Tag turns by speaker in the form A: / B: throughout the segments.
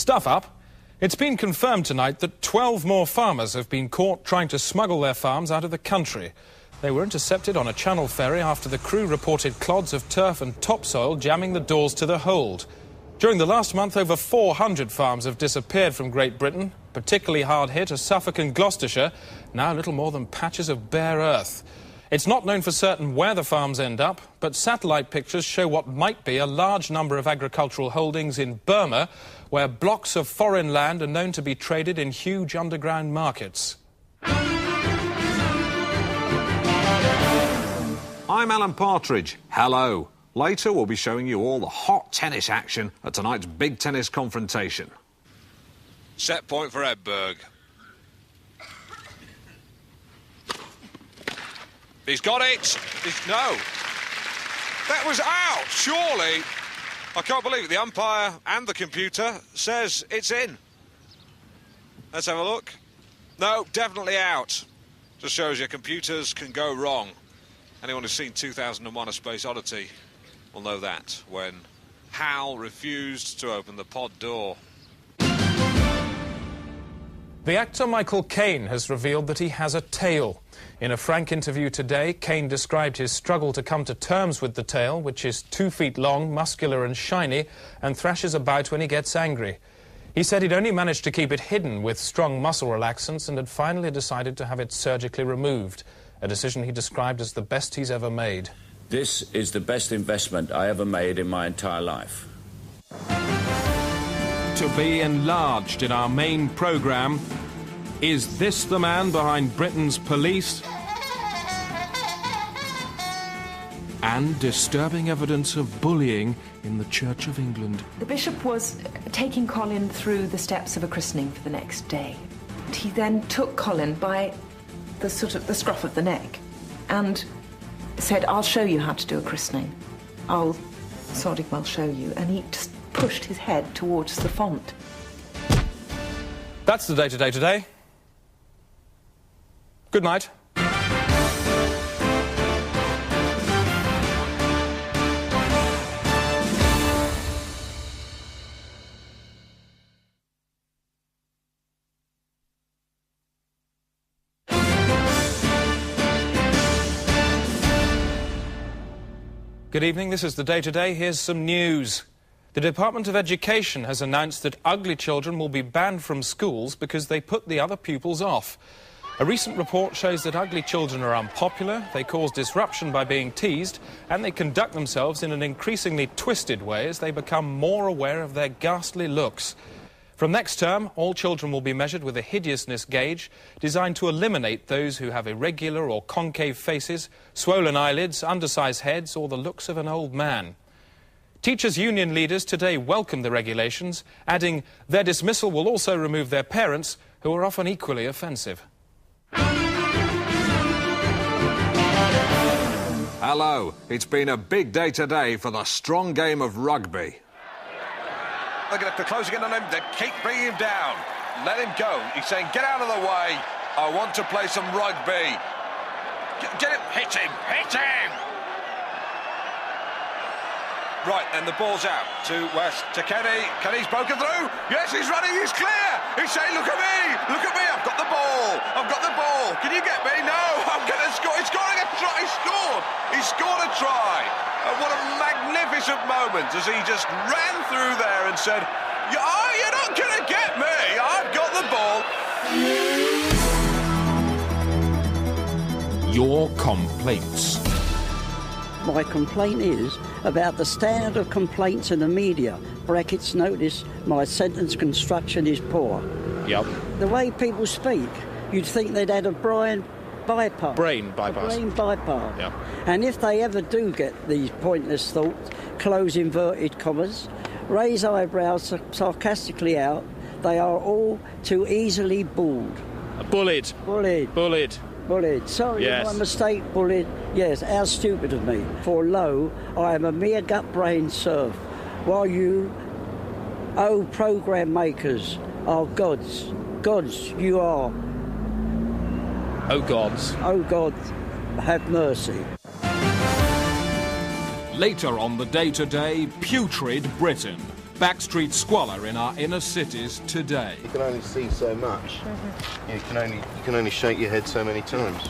A: Stuff up. It's been confirmed tonight that 12 more farmers have been caught trying to smuggle their farms out of the country. They were intercepted on a Channel ferry after the crew reported clods of turf and topsoil jamming the doors to the hold. During the last month, over 400 farms have disappeared from Great Britain. Particularly hard hit are Suffolk and Gloucestershire, now little more than patches of bare earth. It's not known for certain where the farms end up, but satellite pictures show what might be a large number of agricultural holdings in Burma, where blocks of foreign land are known to be traded in huge underground markets.
B: I'm Alan Partridge. Hello. Later we'll be showing you all the hot tennis action at tonight's big tennis confrontation.
C: Set point for Edberg. He's got it. No. That was out, surely. I can't believe it. The umpire and the computer says it's in. Let's have a look. No, definitely out. Just shows you computers can go wrong. Anyone who's seen 2001: A Space Odyssey will know that, when Hal refused to open the pod door.
A: The actor Michael Caine has revealed that he has a tail. In a frank interview today, Caine described his struggle to come to terms with the tail, which is 2 feet long, muscular and shiny, and thrashes about when he gets angry. He said he'd only managed to keep it hidden with strong muscle relaxants and had finally decided to have it surgically removed, a decision he described as the best he's ever made.
D: This is the best investment I ever made in my entire life.
A: To be enlarged in our main programme, is this the man behind Britain's police? And disturbing evidence of bullying in the Church of England.
E: The bishop was taking Colin through the steps of a christening for the next day. He then took Colin by the scruff of the neck and said, "I'll show you how to do a christening. I'll soddy well show you." And he just pushed his head towards the font.
A: That's the day-to-day today. Good night. Good evening, this is the day-to-day. Here's some news. The Department of Education has announced that ugly children will be banned from schools because they put the other pupils off. A recent report shows that ugly children are unpopular, they cause disruption by being teased, and they conduct themselves in an increasingly twisted way as they become more aware of their ghastly looks. From next term, all children will be measured with a hideousness gauge designed to eliminate those who have irregular or concave faces, swollen eyelids, undersized heads, or the looks of an old man. Teachers' union leaders today welcomed the regulations, adding their dismissal will also remove their parents, who are often equally offensive.
B: Hello. It's been a big day today for the strong game of rugby.
C: They're going to have to close again on him. They keep bringing him down. Let him go. He's saying, get out of the way. I want to play some rugby. Get him. Hit him. Hit him. Right, and the ball's out to West, to Kenny. Kenny's broken through. Yes, he's running. He's clear. He's saying, look at me. Look at me. I've got the ball. I've got the ball. Can you get me? No. I'm going to score. He's scoring a try. He scored. He scored a try. And what a magnificent moment as he just ran through there and said, oh, you're not going to get me. I've got the ball.
A: Your complaints.
F: My complaint is about the standard of complaints in the media. Brackets notice my sentence construction is poor.
A: Yep.
F: The way people speak, you'd think they'd had a brain bypass.
A: Brain bypass.
F: A brain bypass.
A: Yep.
F: And if they ever do get these pointless thoughts, close inverted commas, raise eyebrows sarcastically out, they are all too easily bullied.
A: Bullied.
F: Bullied.
A: Bullied.
F: Bullied. Sorry,
A: yes.
F: My mistake, bullied. Yes, how stupid of me. For lo, I am a mere gut-brain serf, while you, oh programme makers, are gods. Gods, you are.
A: Oh, gods.
F: Oh, God, have mercy.
A: Later on the day-to-day, putrid Britain. backstreet squalor in our inner cities today.
G: You can only see so much. You can only shake your head so many times.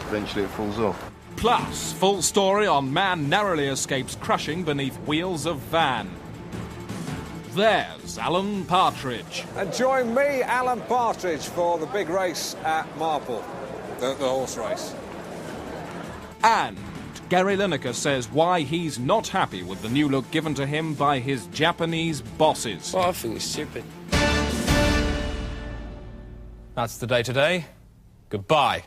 G: Eventually it falls off.
A: Plus, full story on man narrowly escapes crushing beneath wheels of van. There's Alan Partridge.
B: And join me, Alan Partridge, for the big race at Marple, the horse race.
A: And Gary Lineker says why he's not happy with the new look given to him by his Japanese bosses.
H: Well, I think it's stupid.
A: That's the day today. Goodbye.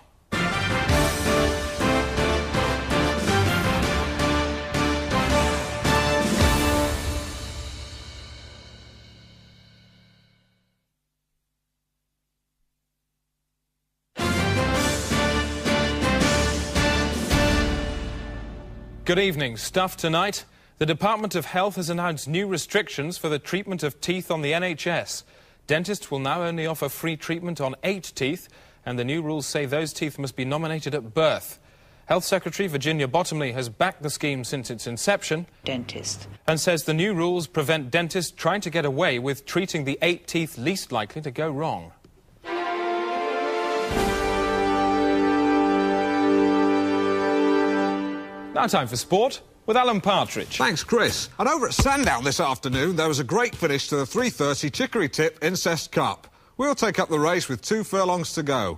A: Good evening. Stuff tonight. The Department of Health has announced new restrictions for the treatment of teeth on the NHS. Dentists will now only offer free treatment on 8 teeth, and the new rules say those teeth must be nominated at birth. Health Secretary Virginia Bottomley has backed the scheme since its inception.
I: Dentist.
A: And says the new rules prevent dentists trying to get away with treating the 8 teeth least likely to go wrong. Now time for sport with Alan Partridge.
B: Thanks, Chris. And over at Sandown this afternoon, there was a great finish to the 3:30 Chicory Tip Incest Cup. We'll take up the race with 2 furlongs to go.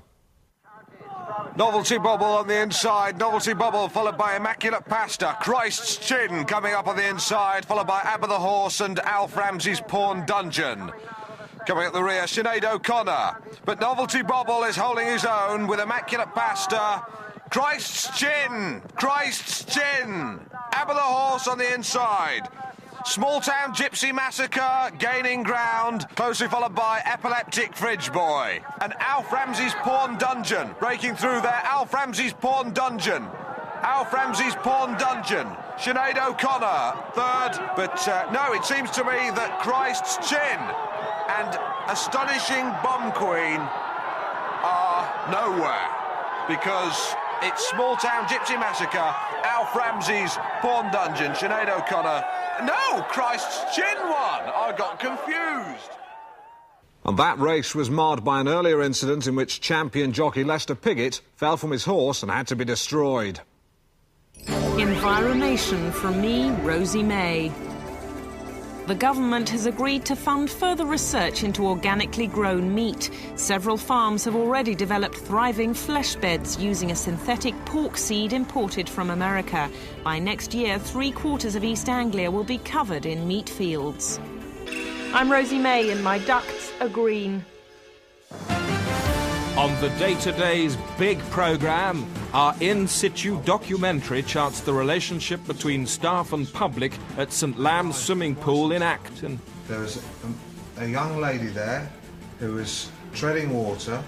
C: Novelty Bubble on the inside. Novelty Bubble followed by Immaculate Pasta. Christ's Chin coming up on the inside, followed by Abba the Horse and Alf Ramsey's Pawn Dungeon. Coming up the rear, Sinead O'Connor. But Novelty Bubble is holding his own with Immaculate Pasta. Christ's Chin! Christ's Chin! Abba the Horse on the inside. Small Town Gypsy Massacre gaining ground, closely followed by Epileptic Fridge Boy. And Alf Ramsey's Pawn Dungeon breaking through there. Alf Ramsey's Pawn Dungeon. Alf Ramsey's Pawn Dungeon. Sinead O'Connor, third. But no, it seems to me that Christ's Chin and Astonishing Bomb Queen are nowhere, because it's Small Town Gypsy Massacre, Alf Ramsey's Pawn Dungeon, Sinead O'Connor. No, Christ's Chin won. I got confused.
B: And that race was marred by an earlier incident in which champion jockey Lester Piggott fell from his horse and had to be destroyed.
J: Environation from me, Rosie May. The government has agreed to fund further research into organically grown meat. Several farms have already developed thriving flesh beds using a synthetic pork seed imported from America. By next year, 3/4 of East Anglia will be covered in meat fields. I'm Rosie May and my ducts are green.
A: On the Day Today's big programme, our in-situ documentary charts the relationship between staff and public at St Lamb's Swimming Pool in Acton.
G: There was a young lady there who was treading water.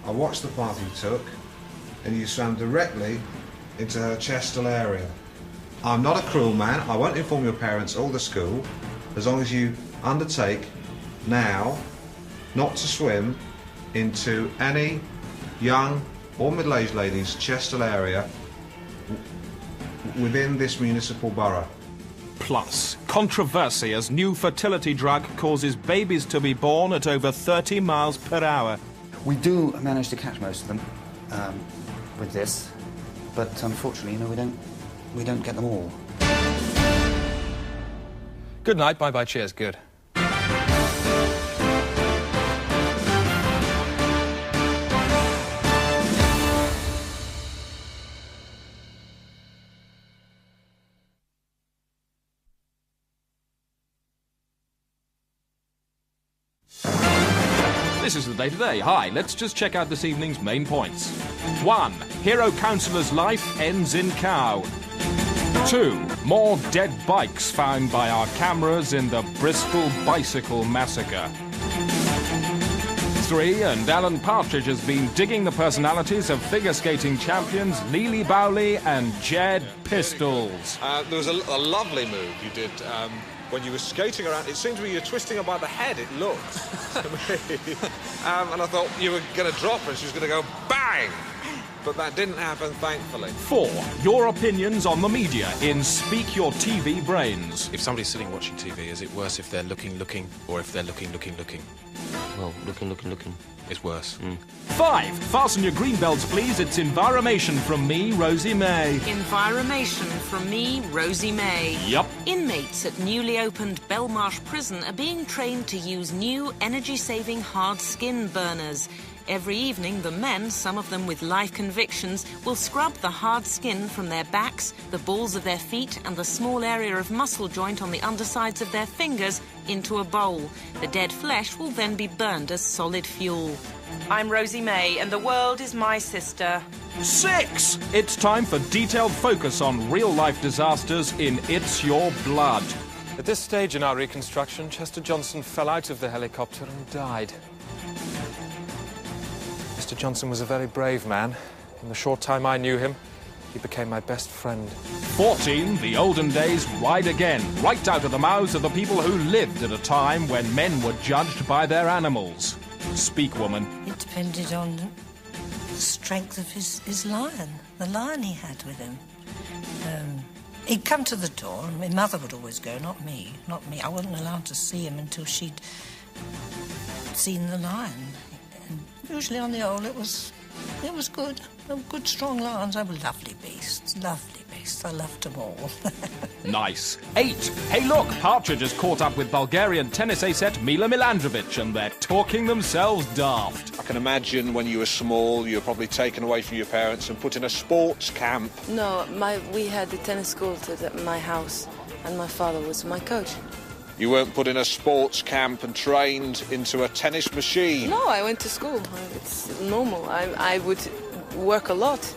G: I watched the path you took, and you swam directly into her chestal area. I'm not a cruel man. I won't inform your parents or the school, as long as you undertake now not to swim into any young or middle-aged lady's chestal area within this municipal borough.
A: Plus, controversy as new fertility drug causes babies to be born at over 30 miles per hour.
K: We do manage to catch most of them with this, but unfortunately, we don't get them all.
A: Good night, bye-bye, cheers, good. This is the Day Today. Hi, let's just check out this evening's main points. 1. Hero counsellor's life ends in cow. 2. More dead bikes found by our cameras in the Bristol Bicycle Massacre. 3. And Alan Partridge has been digging the personalities of figure skating champions Lily Bowley and Jed Pistols.
C: There was a lovely move you did when you were skating around. It seemed to me you were twisting her by the head, it looked to me. And I thought you were going to drop her and she was going to go bang. but that didn't happen, thankfully.
H: 4. Your opinions on the media in Speak Your TV Brains.
A: If somebody's sitting watching TV, is it worse if they're looking, or if they're looking?
I: Well, looking.
A: It's worse.
H: 5. Fasten your green belts, please. It's Environmation from me, Rosie May.
J: Environmation from me, Rosie May.
H: Yup.
J: Inmates at newly opened Belmarsh Prison are being trained to use new energy-saving hard skin burners. Every evening, the men, some of them with life convictions, will scrub the hard skin from their backs, the balls of their feet and the small area of muscle joint on the undersides of their fingers into a bowl. The dead flesh will then be burned as solid fuel. I'm Rosie May, and the world is my sister.
H: 6. It's time for detailed focus on real-life disasters in It's Your Blood.
A: At this stage in our reconstruction, Chester Johnson fell out of the helicopter and died. Mr. Johnson was a very brave man. In the short time I knew him, he became my best friend.
H: 14. The olden days ride again, right out of the mouths of the people who lived at a time when men were judged by their animals. Speak, woman.
L: It depended on the strength of his lion, the lion he had with him. He'd come to the door, and my mother would always go, not me. I wasn't allowed to see him until she'd seen the lion. And usually on the old, it was good. They were good, strong lions. They were lovely beasts. I loved them all.
H: Nice. 8. Hey, look, Partridge has caught up with Bulgarian tennis ace Mila Milandrovic, and they're talking themselves daft.
C: I can imagine when you were small, you were probably taken away from your parents and put in a sports camp.
M: No, we had a tennis school at my house, and my father was my coach.
C: You weren't put in a sports camp and trained into a tennis machine?
M: No, I went to school. It's normal. I would work a lot.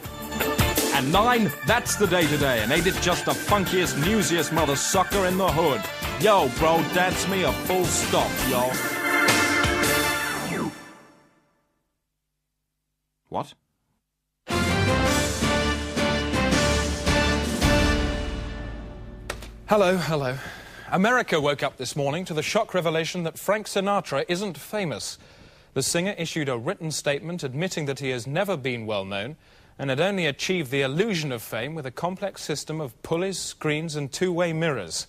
H: And 9, that's the day today, and ain't it just the funkiest, newsiest mother sucker in the hood? Yo, bro, dance me a full stop, yo. What?
A: Hello. America woke up this morning to the shock revelation that Frank Sinatra isn't famous. The singer issued a written statement admitting that he has never been well known and had only achieved the illusion of fame with a complex system of pulleys, screens and two-way mirrors.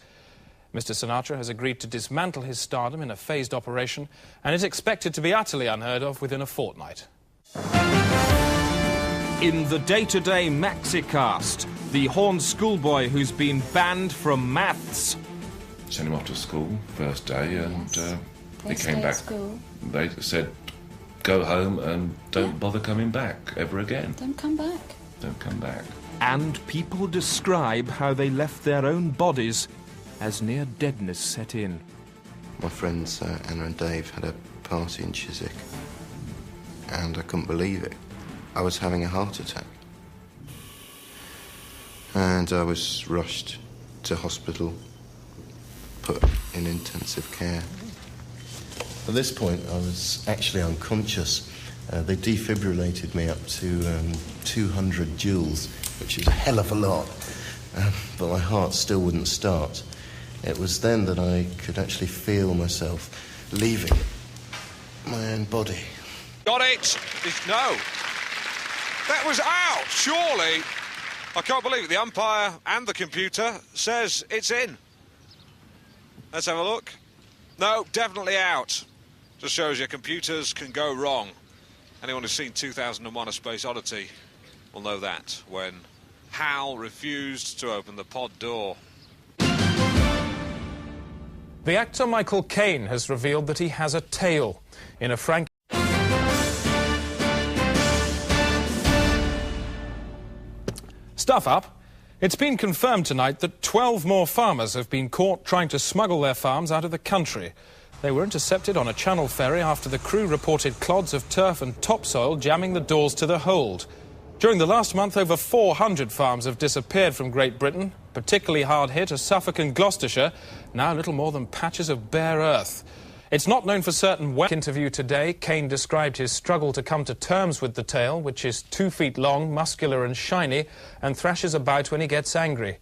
A: Mr. Sinatra has agreed to dismantle his stardom in a phased operation and is expected to be utterly unheard of within a fortnight.
H: In the day-to-day maxicast, the horned schoolboy who's been banned from maths.
N: Sent him off to school first day, and he came back.
M: School.
N: They said, go home and don't bother coming back ever again.
M: Don't come back.
N: Don't come back.
H: And people describe how they left their own bodies as near deadness set in.
I: My friends Anna and Dave had a party in Chiswick, and I couldn't believe it. I was having a heart attack. And I was rushed to hospital, put in intensive care. At this point, I was actually unconscious. They defibrillated me up to 200 joules, which is a hell of a lot. But my heart still wouldn't start. It was then that I could actually feel myself leaving my own body.
C: Got it! No! That was out, surely! I can't believe it. The umpire and the computer says it's in. Let's have a look. No, definitely out. Just shows you computers can go wrong. Anyone who's seen 2001: A Space Odyssey will know that, when Hal refused to open the pod door.
A: The actor Michael Caine has revealed that he has a tail. In a frank... Stuff up. It's been confirmed tonight that 12 more farmers have been caught trying to smuggle their farms out of the country. They were intercepted on a Channel ferry after the crew reported clods of turf and topsoil jamming the doors to the hold. During the last month, over 400 farms have disappeared from Great Britain. Particularly hard hit are Suffolk and Gloucestershire, now little more than patches of bare earth. It's not known for certain when. In an interview today, Caine described his struggle to come to terms with the tail, which is 2 feet long, muscular and shiny, and thrashes about when he gets angry.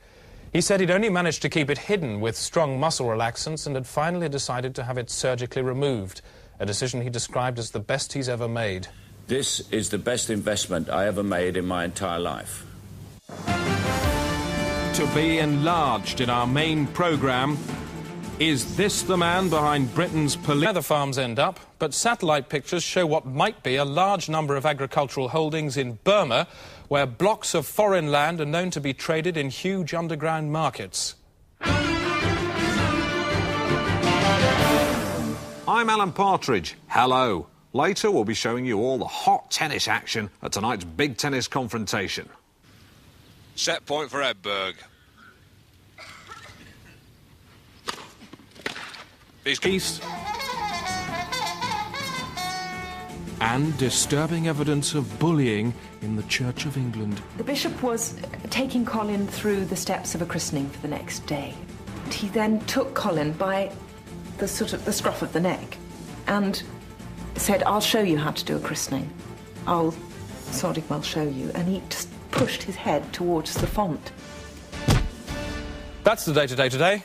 A: He said he'd only managed to keep it hidden with strong muscle relaxants and had finally decided to have it surgically removed, a decision he described as the best he's ever made.
D: This is the best investment I ever made in my entire life.
H: To be enlarged in our main programme, is this the man behind Britain's police?
A: Where the farms end up, but satellite pictures show what might be a large number of agricultural holdings in Burma, where blocks of foreign land are known to be traded in huge underground markets.
B: I'm Alan Partridge. Hello. Later, we'll be showing you all the hot tennis action at tonight's big tennis confrontation.
C: Set point for Edberg.
H: Peace and disturbing evidence of bullying in the Church of England.
E: The bishop was taking Colin through the steps of a christening for the next day. He then took Colin by the scruff of the neck and said, "I'll show you how to do a christening. I'll sodding well show you." And he just pushed his head towards the font.
A: That's the Day Today today.